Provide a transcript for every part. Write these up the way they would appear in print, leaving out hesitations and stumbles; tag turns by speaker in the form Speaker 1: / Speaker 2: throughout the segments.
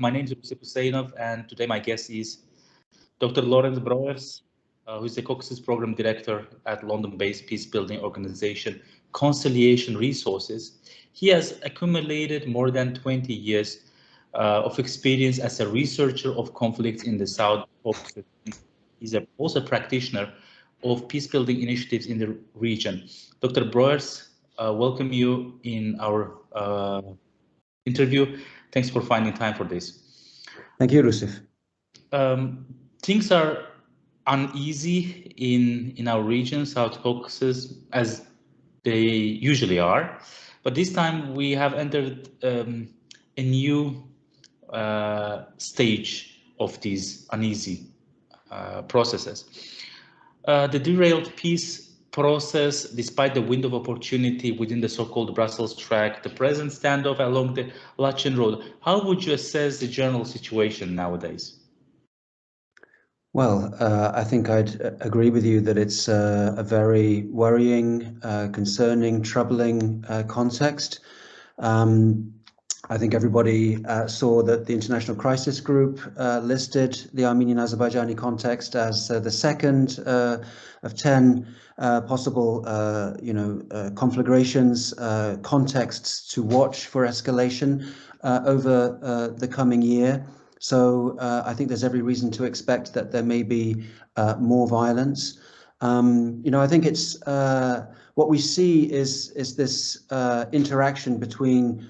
Speaker 1: My name is Rusif Huseynov, and today my guest is Dr. Laurence Broers, who is the Caucasus Program Director at London-based peacebuilding organization Conciliation Resources. He has accumulated more than 20 years of experience as a researcher of conflicts in the South Caucasus. He's also a practitioner of peacebuilding initiatives in the region. Dr. Broers, welcome you in our interview. Thanks for finding time for this.
Speaker 2: Thank you, Rusif.
Speaker 1: Things are uneasy in our region, South Caucasus, as they usually are. But this time we have entered a new stage of these uneasy processes. The derailed peace process, despite the window of opportunity within the so-called Brussels track, the present standoff along the Lachin road, how would you assess the general situation nowadays?
Speaker 2: Well, I think I'd agree with you that it's a very worrying, concerning, troubling context. I think everybody saw that the International Crisis Group listed the Armenian-Azerbaijani context as the second of 10 possible, conflagrations, contexts to watch for escalation over the coming year. So I think there's every reason to expect that there may be more violence. I think it's what we see is this interaction between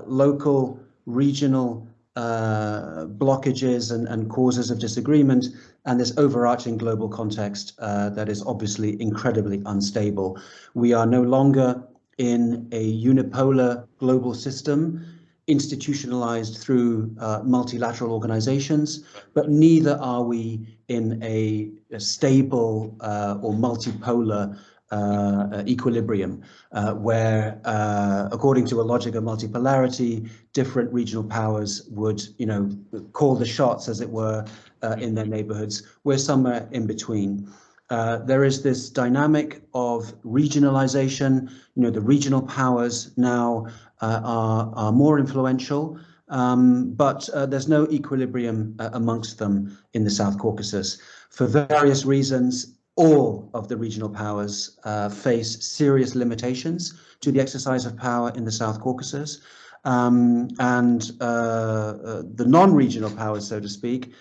Speaker 2: local, regional blockages and causes of disagreement, and this overarching global context that is obviously incredibly unstable. We are no longer in a unipolar global system institutionalized through multilateral organizations, but neither are we in a stable or multipolar equilibrium where, according to a logic of multipolarity, different regional powers would, call the shots, as it were, in their neighborhoods. We're somewhere in between. There is this dynamic of regionalization. The regional powers now are more influential, but there's no equilibrium amongst them in the South Caucasus. For various reasons, all of the regional powers face serious limitations to the exercise of power in the South Caucasus. And the non-regional powers, so to speak,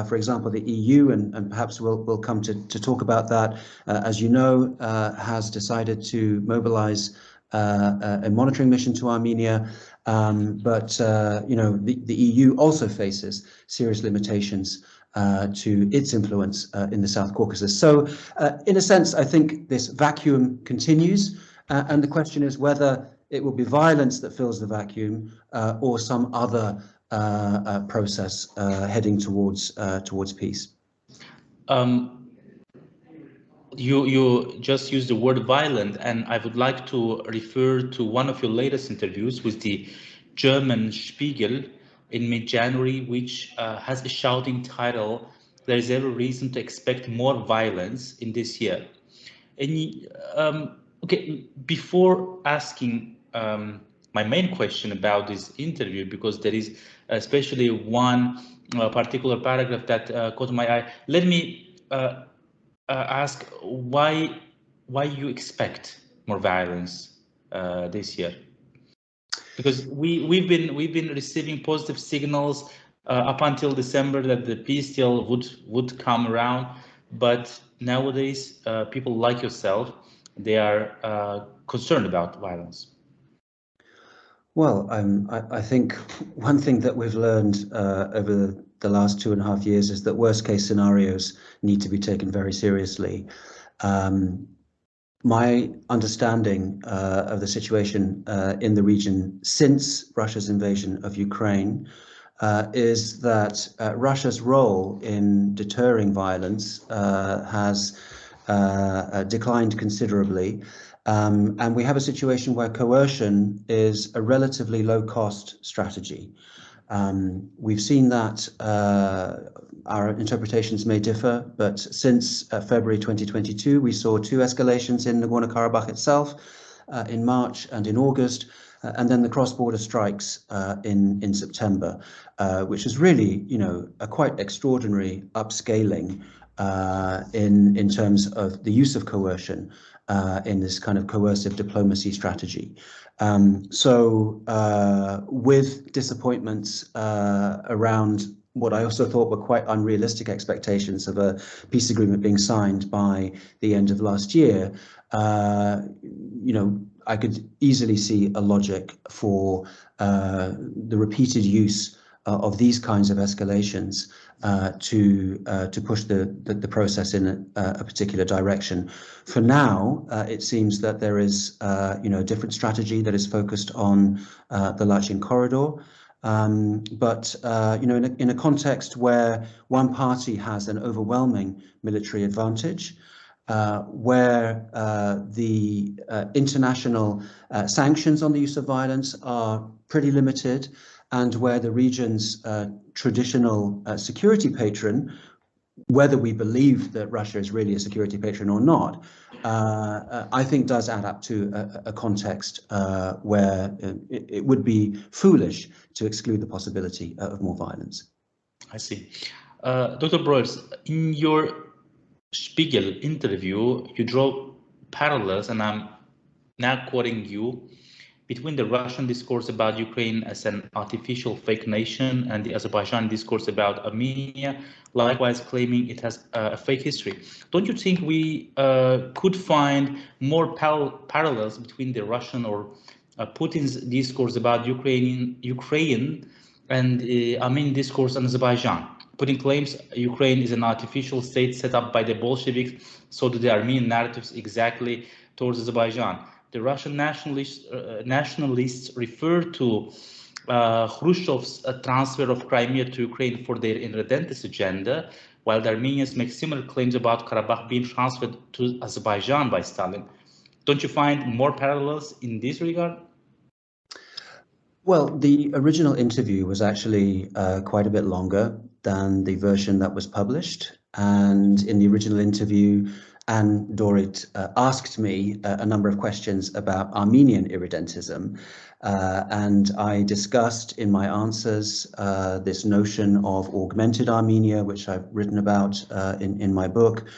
Speaker 2: for example, the EU, and perhaps we'll come to talk about that, as you know, has decided to mobilize a monitoring mission to Armenia, but the EU also faces serious limitations to its influence in the South Caucasus. So, in a sense, I think this vacuum continues, and the question is whether it will be violence that fills the vacuum or some other process heading towards peace.
Speaker 1: You just used the word violent, and I would like to refer to one of your latest interviews with the German Spiegel in mid-January, which has a shouting title, "There is every reason to expect more violence in this year." And okay, before asking my main question about this interview, because there is especially one particular paragraph that caught my eye, let me ask why you expect more violence this year, because we've been receiving positive signals up until December that the peace deal would come around, but nowadays people like yourself, they are concerned about violence.
Speaker 2: Well, I think one thing that we've learned over the last 2.5 years is that worst case scenarios need to be taken very seriously. My understanding of the situation in the region since Russia's invasion of Ukraine is that Russia's role in deterring violence has declined considerably. And we have a situation where coercion is a relatively low-cost strategy. We've seen that our interpretations may differ, but since February 2022, we saw 2 escalations in Nagorno-Karabakh itself, in March and in August. and then the cross-border strikes in September, which is really, a quite extraordinary upscaling in terms of the use of coercion in this kind of coercive diplomacy strategy. With disappointments around what I also thought were quite unrealistic expectations of a peace agreement being signed by the end of last year, I could easily see a logic for the repeated use of these kinds of escalations to push the process in a particular direction. For now, it seems that there is a different strategy that is focused on the Lachin corridor. But in a context where one party has an overwhelming military advantage, where the international sanctions on the use of violence are pretty limited, and where the region's traditional security patron, whether we believe that Russia is really a security patron or not, I think does add up to a context where it would be foolish to exclude the possibility of more violence.
Speaker 1: I see. Dr. Broers, in your Spiegel interview, you draw parallels, and I'm now quoting you, between the Russian discourse about Ukraine as an artificial fake nation and the Azerbaijani discourse about Armenia, likewise claiming it has a fake history. Don't you think we could find more parallels between the Russian or Putin's discourse about Ukraine and Armenian discourse on Azerbaijan? Putin claims Ukraine is an artificial state set up by the Bolsheviks, so do the Armenian narratives exactly towards Azerbaijan. The Russian nationalists refer to Khrushchev's transfer of Crimea to Ukraine for their independence agenda, while the Armenians make similar claims about Karabakh being transferred to Azerbaijan by Stalin. Don't you find more parallels in this regard?
Speaker 2: Well, the original interview was actually quite a bit longer than the version that was published. And in the original interview, Anne Dorit asked me a number of questions about Armenian irredentism. And I discussed in my answers this notion of augmented Armenia, which I've written about in my book.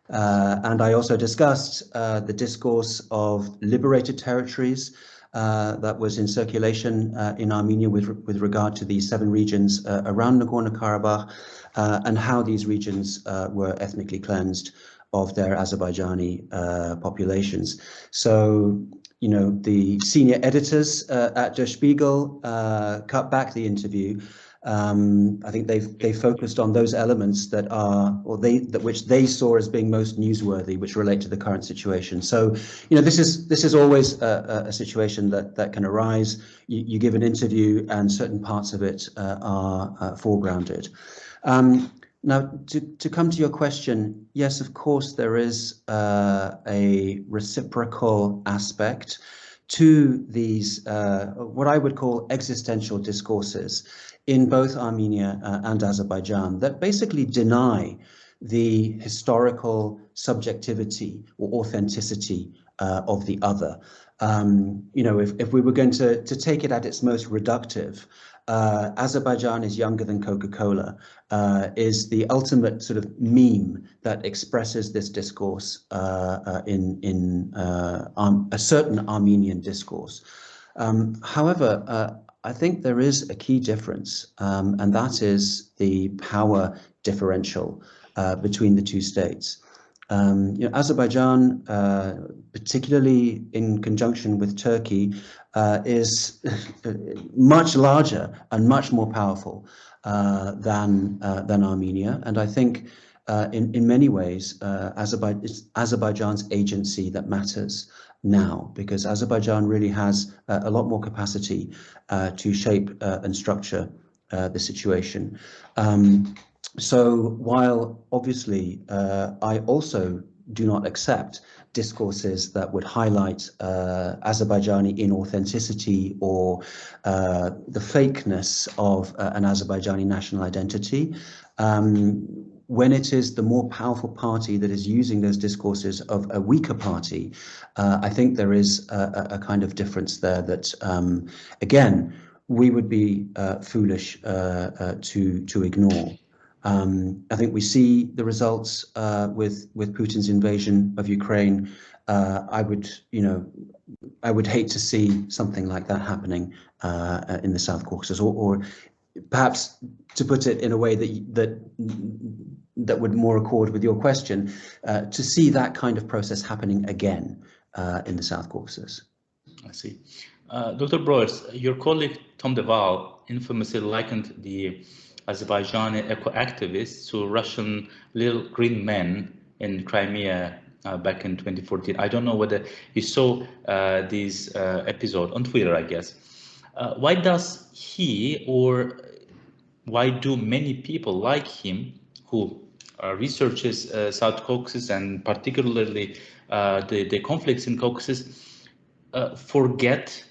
Speaker 2: And I also discussed the discourse of liberated territories that was in circulation in Armenia with regard to the 7 regions around Nagorno-Karabakh and how these regions were ethnically cleansed of their Azerbaijani populations. So, the senior editors at Der Spiegel cut back the interview. I think they focused on those elements that which they saw as being most newsworthy, which relate to the current situation. So, this is always a situation that can arise. You give an interview, and certain parts of it are foregrounded. Now, to come to your question, yes, of course, there is a reciprocal aspect to these, what I would call existential discourses in both Armenia and Azerbaijan that basically deny the historical subjectivity or authenticity of the other. If we were going to take it at its most reductive, Azerbaijan is younger than Coca-Cola, is the ultimate sort of meme that expresses this discourse in a certain Armenian discourse. However, I think there is a key difference, and that is the power differential between the two states. Azerbaijan, particularly in conjunction with Turkey, is much larger and much more powerful than Armenia, and I think in many ways it's Azerbaijan's agency that matters now, because Azerbaijan really has a lot more capacity to shape and structure the situation. So while obviously I also do not accept discourses that would highlight Azerbaijani inauthenticity or the fakeness of an Azerbaijani national identity, when it is the more powerful party that is using those discourses of a weaker party, I think there is a kind of difference there that, again, we would be foolish to ignore. I think we see the results with Putin's invasion of Ukraine. I would hate to see something like that happening in the South Caucasus, or perhaps to put it in a way that would more accord with your question, to see that kind of process happening again in the South Caucasus.
Speaker 1: I see. Dr. Broers, your colleague Tom DeVal infamously likened the Azerbaijani eco-activists to Russian little green men in Crimea back in 2014. I don't know whether you saw this episode on Twitter, I guess. Why does he, or why do many people like him who researches South Caucasus and particularly the conflicts in Caucasus forget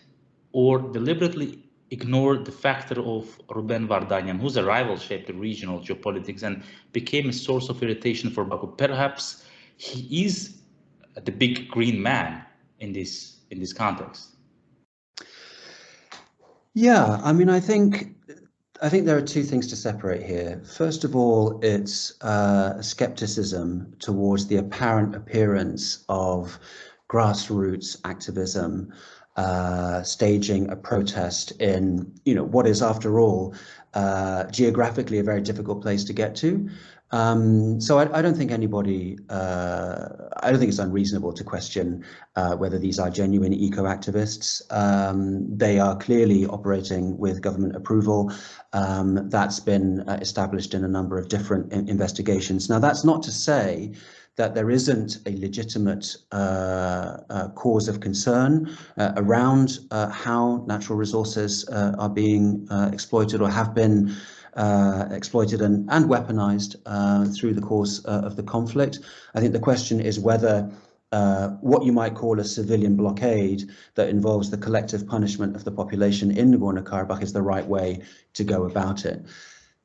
Speaker 1: or deliberately ignore the factor of Ruben Vardanyan, whose arrival shaped the regional geopolitics and became a source of irritation for Baku? Perhaps he is the big green man in this context.
Speaker 2: Yeah, I mean, I think there are two things to separate here. First of all, it's skepticism towards the apparent appearance of grassroots activism staging a protest in, what is, after all, geographically a very difficult place to get to. So I don't think anybody, I don't think it's unreasonable to question whether these are genuine eco-activists. They are clearly operating with government approval. That's been established in a number of different investigations. Now, that's not to say that there isn't a legitimate cause of concern around how natural resources are being exploited or have been exploited and weaponized through the course of the conflict. I think the question is whether what you might call a civilian blockade that involves the collective punishment of the population in Nagorno-Karabakh is the right way to go about it.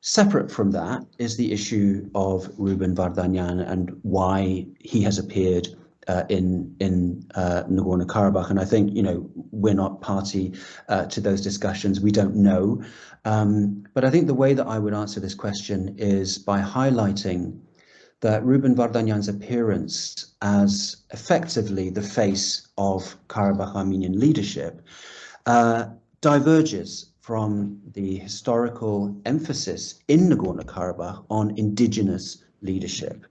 Speaker 2: Separate from that is the issue of Ruben Vardanyan and why he has appeared in Nagorno-Karabakh. And I think, we're not party to those discussions. We don't know. But I think the way that I would answer this question is by highlighting that Ruben Vardanyan's appearance as effectively the face of Karabakh Armenian leadership diverges from the historical emphasis in Nagorno-Karabakh on indigenous leadership.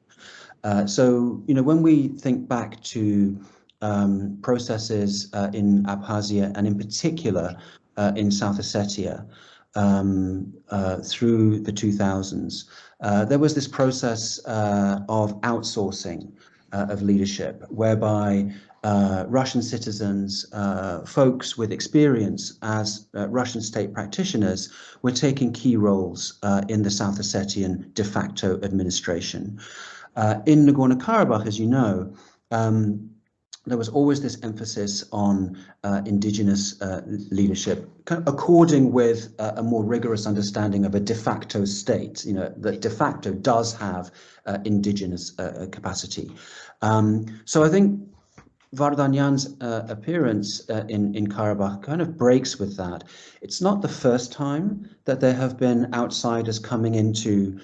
Speaker 2: So, when we think back to processes in Abkhazia and in particular in South Ossetia through the 2000s, there was this process of outsourcing of leadership, whereby Russian citizens, folks with experience as Russian state practitioners, were taking key roles in the South Ossetian de facto administration. In Nagorno-Karabakh, as you know, there was always this emphasis on indigenous leadership, according with a more rigorous understanding of a de facto state, that de facto does have indigenous capacity. So I think Vardanyan's appearance in Karabakh kind of breaks with that. It's not the first time that there have been outsiders coming into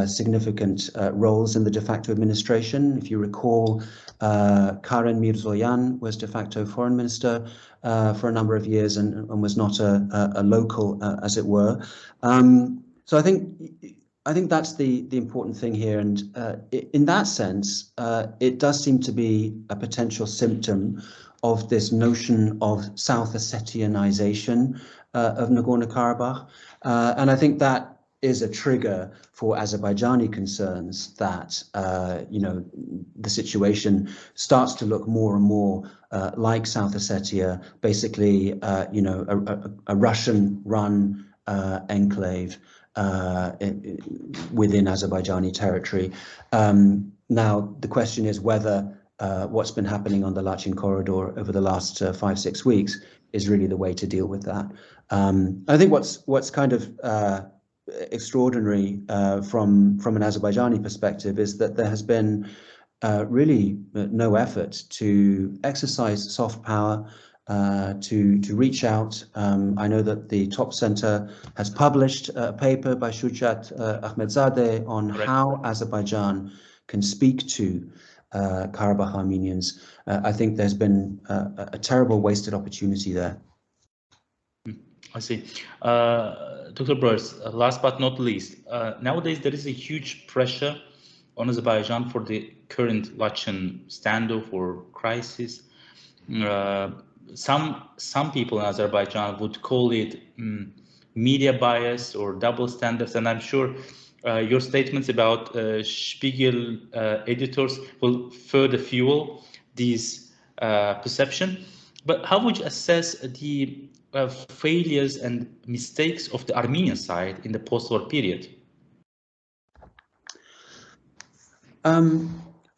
Speaker 2: significant roles in the de facto administration. If you recall, Karen Mirzoyan was de facto foreign minister for a number of years and was not a local, as it were. So I think that's the important thing here, and in that sense, it does seem to be a potential symptom of this notion of South Ossetianization of Nagorno-Karabakh, and I think that is a trigger for Azerbaijani concerns that the situation starts to look more and more like South Ossetia, basically a Russian-run enclave within Azerbaijani territory. Now, the question is whether what's been happening on the Lachin corridor over the last 5-6 weeks is really the way to deal with that. I think what's kind of extraordinary from an Azerbaijani perspective is that there has been really no effort to exercise soft power, to reach out. I know that the Top Center has published a paper by Shujat Ahmedzadeh on how Azerbaijan can speak to Karabakh Armenians. I think there's been a terrible wasted opportunity there.
Speaker 1: I see. Dr. Broers, last but not least, nowadays there is a huge pressure on Azerbaijan for the current Lachin standoff or crisis. Some people in Azerbaijan would call it media bias or double standards, and I'm sure your statements about Spiegel editors will further fuel these perception. But how would you assess the failures and mistakes of the Armenian side in the post-war period?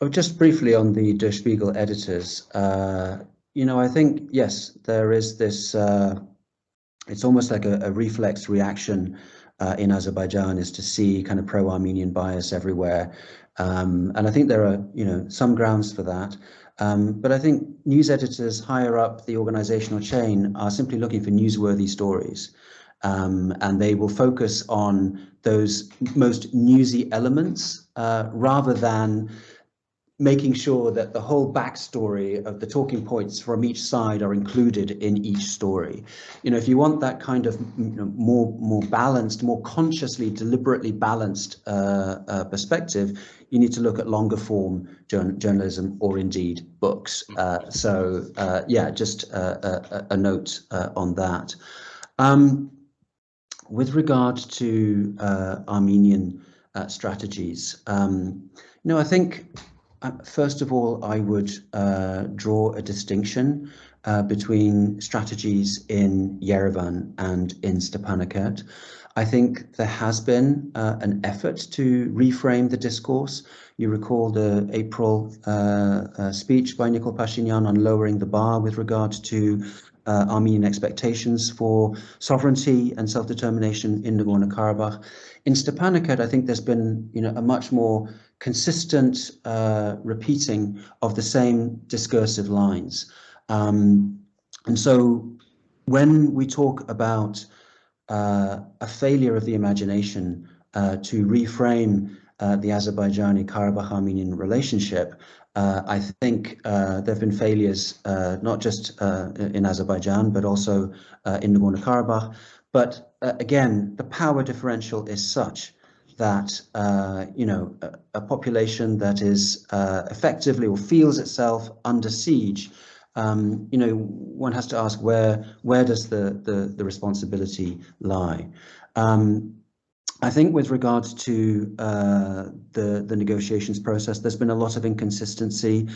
Speaker 2: Just briefly on the Der Spiegel editors, I think, yes, there is this, it's almost like a reflex reaction in Azerbaijan is to see kind of pro-Armenian bias everywhere. And I think there are, some grounds for that. But I think news editors higher up the organizational chain are simply looking for newsworthy stories. And they will focus on those most newsy elements rather than making sure that the whole backstory of the talking points from each side are included in each story. If you want that kind of more balanced, more consciously, deliberately balanced perspective, you need to look at longer form journalism or indeed books. Yeah, just a note on that. With regard to Armenian strategies, I think first of all, I would draw a distinction between strategies in Yerevan and in Stepanakert. I think there has been an effort to reframe the discourse. You recall the April speech by Nikol Pashinyan on lowering the bar with regard to Armenian expectations for sovereignty and self-determination in Nagorno-Karabakh. In Stepanakert, I think there's been, a much more consistent repeating of the same discursive lines. And so when we talk about a failure of the imagination to reframe the Azerbaijani-Karabakh-Armenian relationship, I think there have been failures not just in Azerbaijan, but also in Nagorno-Karabakh. But again, the power differential is such that a population that is effectively or feels itself under siege, one has to ask where does the responsibility lie? I think with regards to the negotiations process, there's been a lot of inconsistency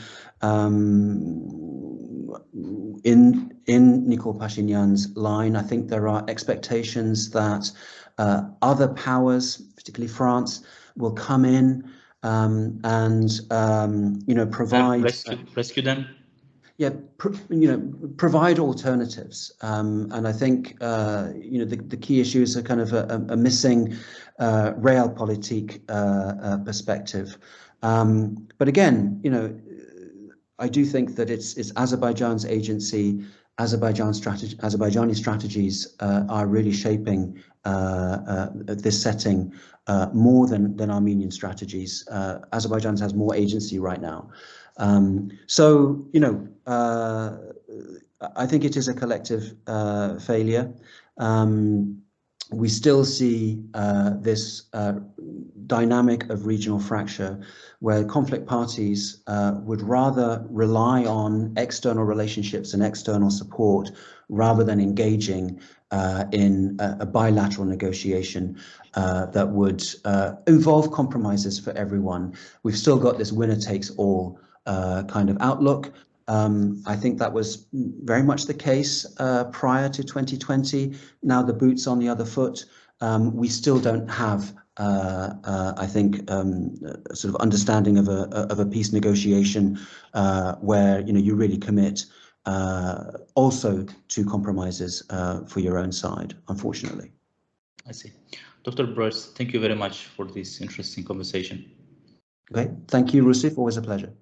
Speaker 2: in Nikol Pashinyan's line. I think there are expectations that other powers, particularly France, will come in and provide
Speaker 1: rescue them.
Speaker 2: Yeah, provide alternatives, and I think the key issues are kind of a missing realpolitik perspective. But again, I do think that it's Azerbaijan's agency, Azerbaijani strategies are really shaping this setting more than Armenian strategies. Azerbaijan has more agency right now. I think it is a collective failure. We still see this dynamic of regional fracture where conflict parties would rather rely on external relationships and external support rather than engaging in a bilateral negotiation that would involve compromises for everyone. We've still got this winner takes all kind of outlook. I think that was very much the case prior to 2020. Now the boot's on the other foot. We still don't have, I think, a sort of understanding of a peace negotiation where you really commit also to compromises for your own side, unfortunately.
Speaker 1: I see. Dr. Broers, thank you very much for this interesting conversation.
Speaker 2: Okay, thank you, Rusif. Always a pleasure.